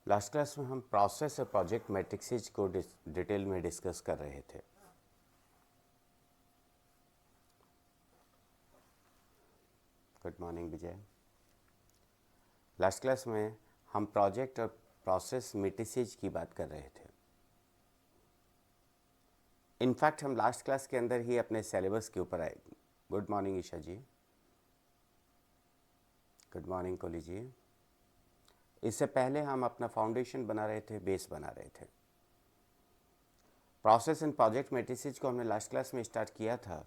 Last class में हम process और प्रोजेक्ट मैट्रिक्सेज को डिटेल में डिस्कस कर रहे थे। गुड मॉर्निंग विजय। लास्ट क्लास में हम प्रोजेक्ट और प्रोसेस मैट्रिसेज की बात कर रहे थे। इनफैक्ट हम लास्ट क्लास के अंदर ही अपने सिलेबस के ऊपर आए। गुड मॉर्निंग ईशा जी। गुड मॉर्निंग कोली जी। इससे पहले हम अपना फाउंडेशन बना रहे थे, बेस बना रहे थे। प्रोसेस एंड प्रोजेक्ट मैट्रिसेज को हमने लास्ट क्लास में स्टार्ट किया था।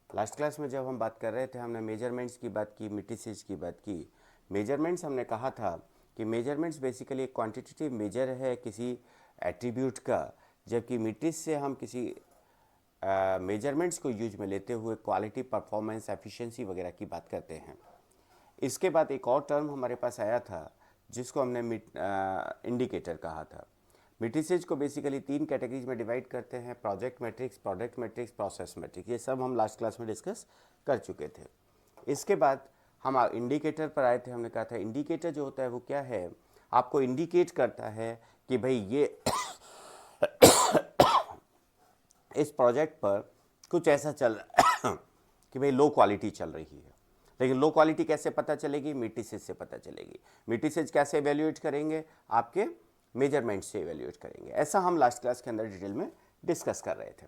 लास्ट क्लास में जब हम बात कर रहे थे, हमने मेजरमेंट्स की बात की, मैट्रिसेज की बात की। मेजरमेंट्स हमने कहा था कि मेजरमेंट्स बेसिकली एक क्वांटिटेटिव मेजर है किसी एट्रीब्यूट का, जबकि मैट्रिक्स से हम किसी मेजरमेंट्स को यूज में लेते हुए क्वालिटी, परफॉर्मेंस, एफिशिएंसी वगैरह की बात करते हैं। इसके बाद एक और टर्म हमारे पास आया था जिसको हमने इंडिकेटर कहा था। मैट्रिसेज को बेसिकली 3 कैटेगरीज में डिवाइड करते हैं: project matrix, product matrix, process matrix. ये सब हम लास्ट क्लास में डिस्कस कर चुके थे। इसके बाद हम इंडिकेटर पर आए थे। हमने कहा था इंडिकेटर जो होता है वो क्या है, आपको इंडिकेट करता है कि भाई ये इस प्रोजेक्ट पर कुछ ऐसा चल रहा है कि भाई लो क्वालिटी चल रही है। लेकिन लो क्वालिटी कैसे पता चलेगी? मैट्रिसेज से पता चलेगी। मैट्रिसेज कैसे एवेल्यूएट करेंगे? आपके मेजरमेंट से एवेल्यूएट करेंगे। ऐसा हम लास्ट क्लास के अंदर डिटेल में डिस्कस कर रहे थे।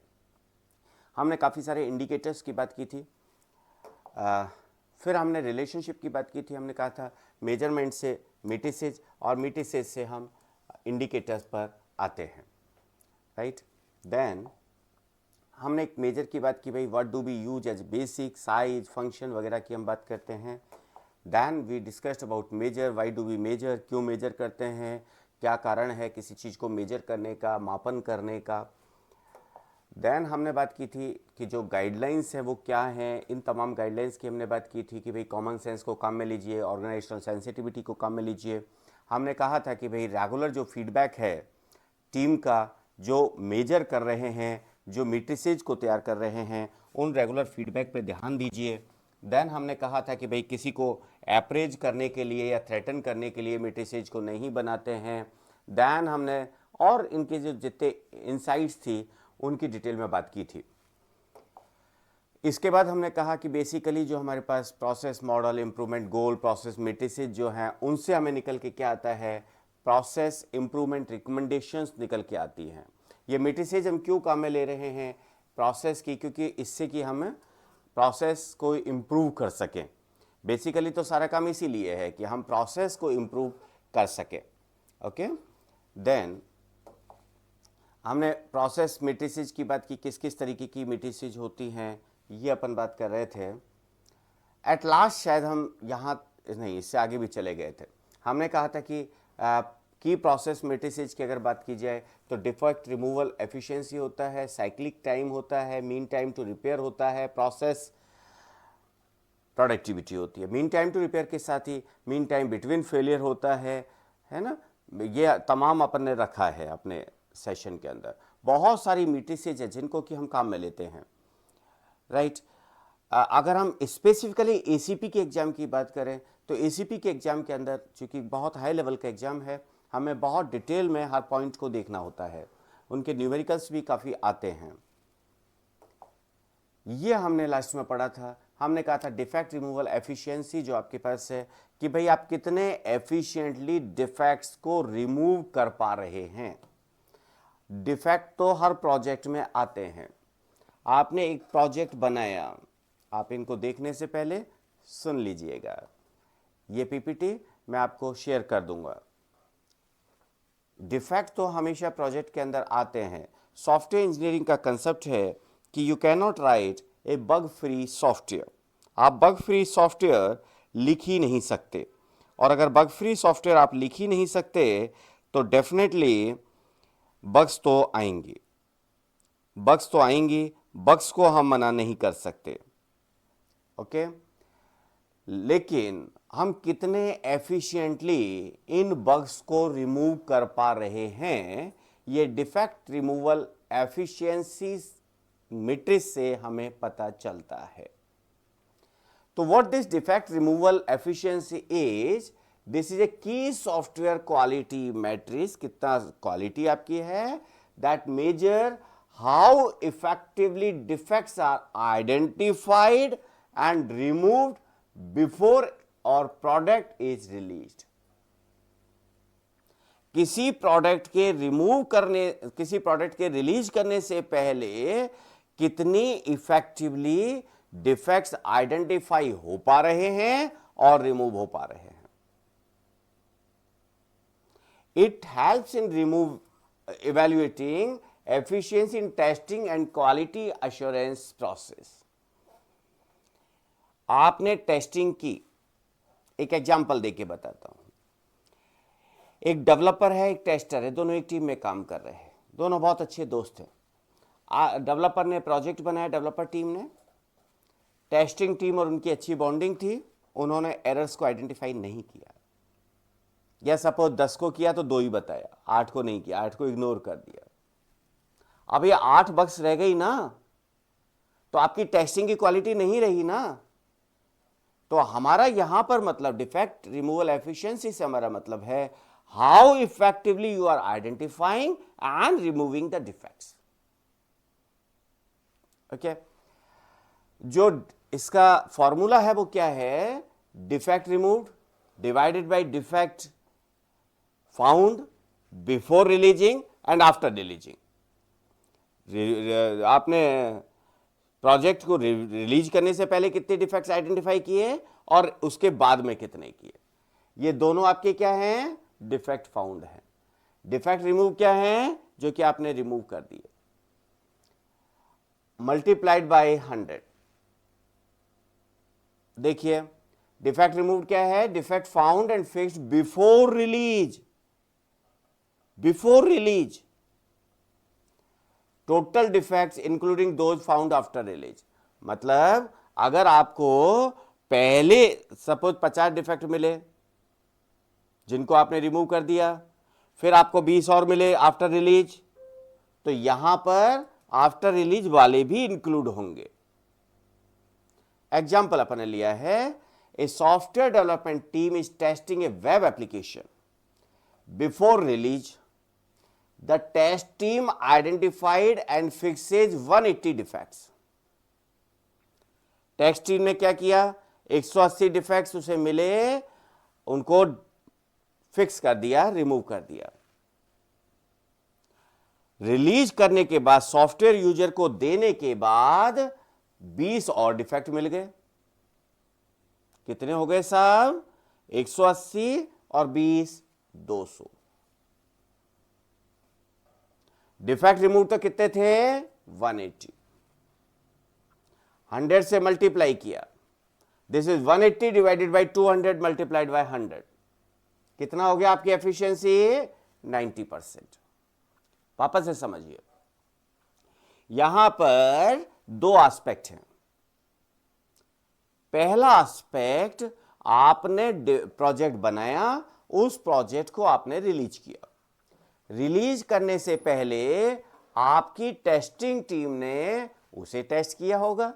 हमने काफ़ी सारे इंडिकेटर्स की बात की थी। फिर हमने रिलेशनशिप की बात की थी। हमने कहा था मेजरमेंट से मैट्रिसेज और मैट्रिसेज से हम इंडिकेटर्स पर आते हैं, राइट। देन हमने एक मेजर की बात की, भाई what do we use as basic, size, function वगैरह की हम बात करते हैं। Then we discussed about measure, why do we measure, क्यों मेजर करते हैं, क्या कारण है किसी चीज़ को मेजर करने का, मापन करने का। देन हमने बात की थी कि जो गाइडलाइंस है वो क्या हैं। इन तमाम गाइडलाइंस की हमने बात की थी कि भाई कॉमन सेंस को काम में लीजिए, ऑर्गेनाइजेशनल सेंसिटिविटी को काम में लीजिए। हमने कहा था कि भाई रेगुलर जो फीडबैक है टीम का, जो मेजर कर रहे हैं, जो मैट्रिसेज को तैयार कर रहे हैं, उन रेगुलर फीडबैक पे ध्यान दीजिए। देन हमने कहा था कि भाई किसी को अप्रेज करने के लिए या थ्रेटन करने के लिए मैट्रिसेज को नहीं बनाते हैं। देन हमने और इनके जो जितने इंसाइट्स थी उनकी डिटेल में बात की थी। इसके बाद हमने कहा कि बेसिकली जो हमारे पास प्रोसेस मॉडल, इंप्रूवमेंट गोल, प्रोसेस मैट्रिसेज जो हैं, उनसे हमें निकल के क्या आता है? प्रोसेस इंप्रूवमेंट रिकमेंडेशंस निकल के आती हैं। ये मैट्रिसेज हम क्यों काम में ले रहे हैं? प्रोसेस की, क्योंकि इससे कि हम प्रोसेस को इम्प्रूव कर सकें। बेसिकली तो सारा काम इसीलिए है कि हम प्रोसेस को इम्प्रूव कर सकें। ओके। देन हमने प्रोसेस मैट्रिसेज की बात की, किस किस तरीके की मैट्रिसेज होती हैं, ये अपन बात कर रहे थे। एट लास्ट शायद हम यहाँ नहीं, इससे आगे भी चले गए थे। हमने कहा था कि की प्रोसेस मैट्रिसेज की अगर बात की जाए तो डिफेक्ट रिमूवल एफिशिएंसी होता है, साइक्लिक टाइम होता है, मीन टाइम टू रिपेयर होता है, प्रोसेस प्रोडक्टिविटी होती है। मीन टाइम टू रिपेयर के साथ ही मीन टाइम बिटवीन फेलियर होता है ना। ये तमाम अपन ने रखा है अपने सेशन के अंदर। बहुत सारी मैट्रिसेज है जिनको कि हम काम में लेते हैं, राइट। अगर हम स्पेसिफिकली एसीपी के एग्जाम की बात करें तो एसीपी के एग्जाम के अंदर चूंकि बहुत हाई लेवल का एग्जाम है, हमें बहुत डिटेल में हर पॉइंट को देखना होता है। उनके न्यूमेरिकल्स भी काफ़ी आते हैं। ये हमने लास्ट में पढ़ा था। हमने कहा था डिफेक्ट रिमूवल एफिशिएंसी जो आपके पास है, कि भाई आप कितने एफिशिएंटली डिफेक्ट्स को रिमूव कर पा रहे हैं। डिफेक्ट तो हर प्रोजेक्ट में आते हैं। आपने एक प्रोजेक्ट बनाया, आप इनको देखने से पहले सुन लीजिएगा। ये पीपीटी मैं आपको शेयर कर दूंगा। डिफेक्ट तो हमेशा प्रोजेक्ट के अंदर आते हैं। सॉफ्टवेयर इंजीनियरिंग का कंसेप्ट है कि you can not right A bug free software. आप बग फ्री सॉफ्टवेयर लिख ही नहीं सकते, और अगर बग फ्री सॉफ्टवेयर आप लिख ही नहीं सकते तो डेफिनेटली बग्स तो आएंगी। बग्स तो आएंगी, बग्स को हम मना नहीं कर सकते, ओके। लेकिन हम कितने एफिशिएंटली इन बग्स को रिमूव कर पा रहे हैं, ये डिफेक्ट रिमूवल एफिशिएंसी मैट्रिक्स से हमें पता चलता है। तो what this defect removal efficiency is, this is a key software quality metrics, कितना क्वालिटी आपकी है, that measure how effectively defects are identified and removed before our product is released. किसी प्रोडक्ट के रिलीज करने से पहले कितनी इफेक्टिवली डिफेक्ट्स आइडेंटिफाई हो पा रहे हैं और रिमूव हो पा रहे हैं। It helps in evaluating efficiency in testing and quality assurance process। आपने टेस्टिंग की, एक एग्जांपल देके बताता हूं। एक डेवलपर है, एक टेस्टर है, दोनों एक टीम में काम कर रहे हैं, दोनों बहुत अच्छे दोस्त हैं। डेवलपर ने प्रोजेक्ट बनाया, डेवलपर टीम ने, टेस्टिंग टीम और उनकी अच्छी बॉन्डिंग थी, उन्होंने एरर्स को आइडेंटिफाई नहीं किया, या सपोज 10 को किया तो 2 ही बताया, 8 को नहीं किया, 8 को इग्नोर कर दिया। अब ये 8 बग्स रह गई ना, तो आपकी टेस्टिंग की क्वालिटी नहीं रही ना। तो हमारा यहां पर मतलब डिफेक्ट रिमूवल एफिशिएंसी से हमारा मतलब है how effectively you are identifying and removing the defects. Okay, जो इसका फॉर्मूला है वो क्या है, defect removed divided by defect found before releasing and after releasing. आपने प्रोजेक्ट को रिलीज करने से पहले कितने डिफेक्ट्स आइडेंटिफाई किए और उसके बाद में कितने किए, ये दोनों आपके क्या हैं, डिफेक्ट फाउंड है। डिफेक्ट रिमूव क्या है, जो कि आपने रिमूव कर दिए, मल्टीप्लाइड बाय 100। देखिए डिफेक्ट रिमूव क्या है, defect found and fixed before release, before release. Total defects including those found after release. मतलब अगर आपको पहले सपोज 50 डिफेक्ट मिले जिनको आपने रिमूव कर दिया, फिर आपको 20 और मिले आफ्टर रिलीज, तो यहां पर आफ्टर रिलीज वाले भी इंक्लूड होंगे। एग्जाम्पल अपन ने लिया है, a software development team is testing a web application. Before release the test team identified and fixes 180 defects। Test team ने क्या किया, 180 डिफेक्ट्स उसे मिले, उनको फिक्स कर दिया, रिमूव कर दिया। रिलीज करने के बाद, सॉफ्टवेयर यूजर को देने के बाद 20 और डिफेक्ट मिल गए। कितने हो गए साहब, 180 और 20, 200। डिफेक्ट रिमूव तो कितने थे, 180। 100 से मल्टीप्लाई किया, this is 180 divided by 200 multiplied by 100। कितना हो गया आपकी एफिशिएंसी, 90%। वापस से समझिए, यहां पर 2 एस्पेक्ट हैं। पहला एस्पेक्ट, आपने प्रोजेक्ट बनाया, उस प्रोजेक्ट को आपने रिलीज किया। रिलीज करने से पहले आपकी टेस्टिंग टीम ने उसे टेस्ट किया होगा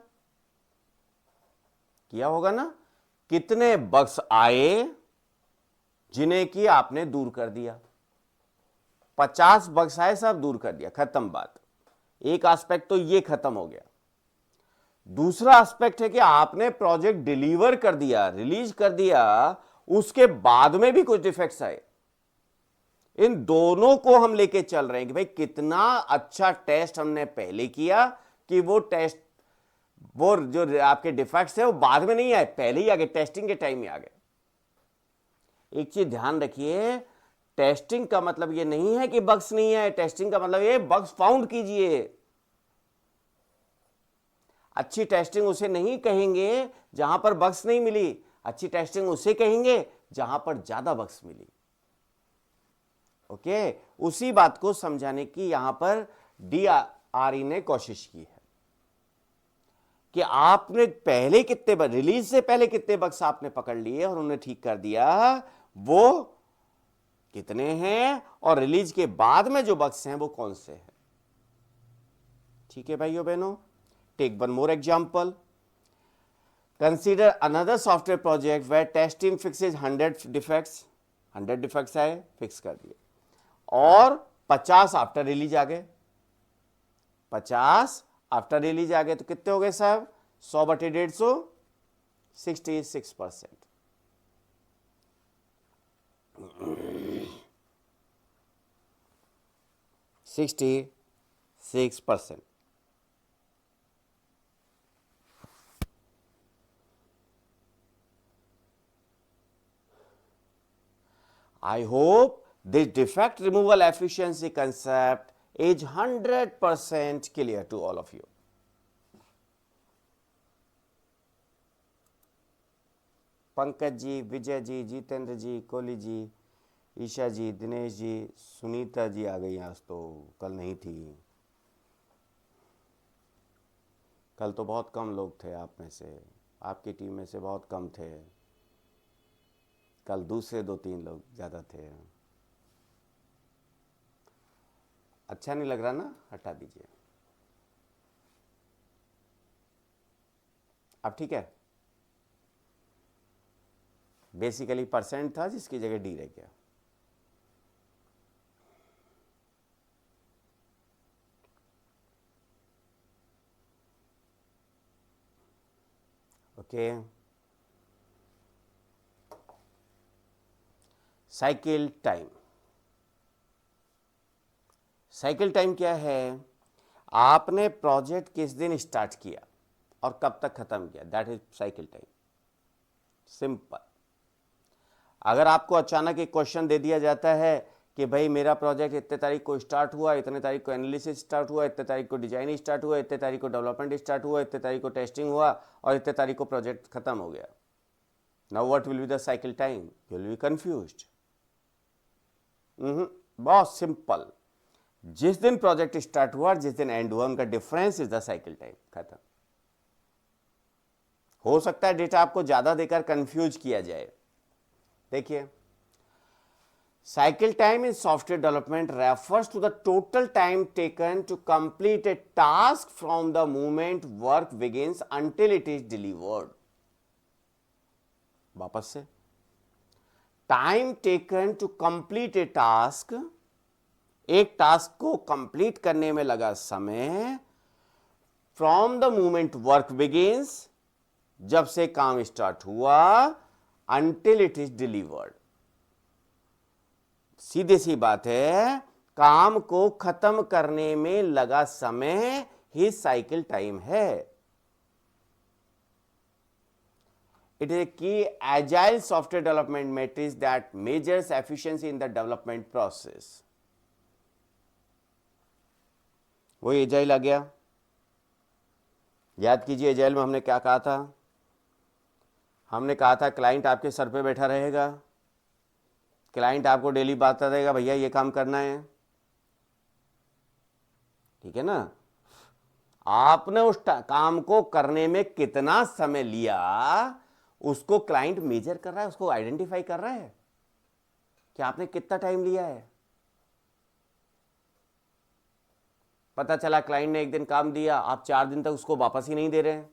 ना, कितने बग्स आए जिन्हें कि आपने दूर कर दिया। 50 बग्स आए, सब दूर कर दिया, खत्म बात। एक एस्पेक्ट तो ये खत्म हो गया। दूसरा एस्पेक्ट है कि आपने प्रोजेक्ट डिलीवर कर दिया, रिलीज कर दिया, उसके बाद में भी कुछ डिफेक्ट्स आए। इन दोनों को हम लेके चल रहे हैं कि भाई कितना अच्छा टेस्ट हमने पहले किया कि वो टेस्ट, वो जो आपके डिफेक्ट्स है वो बाद में नहीं आए, पहले ही आ गए, टेस्टिंग के टाइम में आ गए। एक चीज ध्यान रखिए, टेस्टिंग का मतलब ये नहीं है कि बग्स नहीं है, टेस्टिंग का मतलब ये बग्स फाउंड कीजिए। अच्छी टेस्टिंग उसे नहीं कहेंगे जहां पर बग्स नहीं मिली, अच्छी टेस्टिंग उसे कहेंगे जहां पर ज्यादा बग्स मिली। ओके, उसी बात को समझाने की यहां पर DRE ने कोशिश की है कि आपने पहले कितने बग, रिलीज से पहले कितने बग्स आपने पकड़ लिए और उन्हें ठीक कर दिया, वो कितने हैं, और रिलीज के बाद में जो बग्स हैं वो कौन से हैं। ठीक है भाइयों बहनों, take one more example. Consider another software project where testing fixes 100 defects, 100 defects आए, फिक्स कर दिए, और 50 आफ्टर रिलीज आ गए, 50 आफ्टर रिलीज आ गए, तो कितने हो गए साहब? 100/150, 66%। 66%। I hope this defect removal efficiency concept is 100% clear to all of you. Pankaj ji, Vijay ji, Jitendra जी, कोहली जी, ईशा जी, दिनेश जी, सुनीता जी आ गई आज, तो कल नहीं थी। कल तो बहुत कम लोग थे आप में से, आपकी टीम में से बहुत कम थे। कल दूसरे 2-3 लोग ज़्यादा थे। अच्छा नहीं लग रहा ना, हटा दीजिए। अब ठीक है। बेसिकली परसेंट था जिसकी जगह डी रह गया। Okay, cycle time. Cycle time क्या है? आपने प्रोजेक्ट किस दिन स्टार्ट किया और कब तक खत्म किया, that is cycle time. Simple. अगर आपको अचानक एक क्वेश्चन दे दिया जाता है कि भाई मेरा प्रोजेक्ट इतने तारीख को स्टार्ट हुआ, इतने तारीख को एनालिसिस स्टार्ट हुआ, इतने तारीख को डिजाइन स्टार्ट हुआ, इतने तारीख को डेवलपमेंट स्टार्ट हुआ, इतने तारीख को टेस्टिंग हुआ और इतने तारीख को प्रोजेक्ट खत्म हो गया। Now what will be the cycle time? You will be confused. बहुत सिंपल। जिस दिन प्रोजेक्ट स्टार्ट हुआ और जिस दिन एंड हुआ, उनका difference is the cycle time. खत्म। हो सकता है डेटा आपको ज्यादा देकर कंफ्यूज किया जाए। देखिए, cycle time in software development refers to the total time taken to complete a task from the moment work begins until it is delivered. वापस से, time taken to complete a task, एक task को complete करने में लगा समय, from the moment work begins, जब से काम स्टार्ट हुआ, अंटिल इट इज डिलीवर्ड। सीधी सी बात है, काम को खत्म करने में लगा समय ही साइकिल टाइम है। It is a key agile software development matrix that measures efficiency in the development process. वो एजाइल आ गया। याद कीजिए, एजाइल में हमने क्या कहा था? हमने कहा था क्लाइंट आपके सर पे बैठा रहेगा, क्लाइंट आपको डेली बताता रहेगा भैया ये काम करना है, ठीक है ना? आपने उस काम को करने में कितना समय लिया, उसको क्लाइंट मेजर कर रहा है, उसको आइडेंटिफाई कर रहा है कि आपने कितना टाइम लिया है। पता चला क्लाइंट ने एक दिन काम दिया, आप 4 दिन तक उसको वापस ही नहीं दे रहे हैं।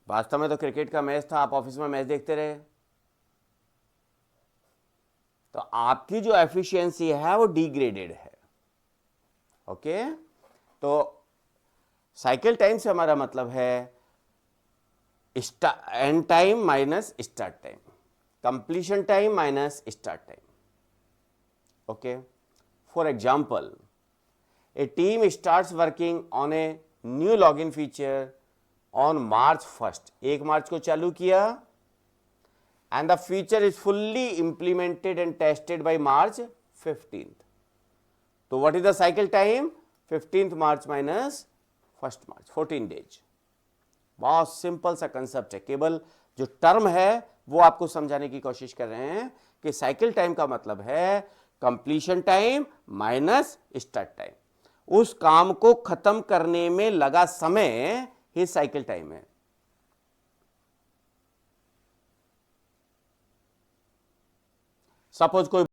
वास्तव में तो क्रिकेट का मैच था, आप ऑफिस में मैच देखते रहे, तो आपकी जो एफिशिएंसी है वो डिग्रेडेड है। ओके, तो साइकिल टाइम से हमारा मतलब है and time minus start time, completion time minus start time. Okay, for example, A team starts working on a new login feature on March 1st, 1 मार्च को चालू किया, and the feature is fully implemented and tested by March 15th. तो what is the cycle time? 15th March minus 1st March, 14 days. बहुत simple सा concept है, केवल जो term है वो आपको समझाने की कोशिश कर रहे हैं कि साइकिल टाइम का मतलब है completion time minus start time. उस काम को खत्म करने में लगा समय ही साइकिल टाइम है। सपोज कोई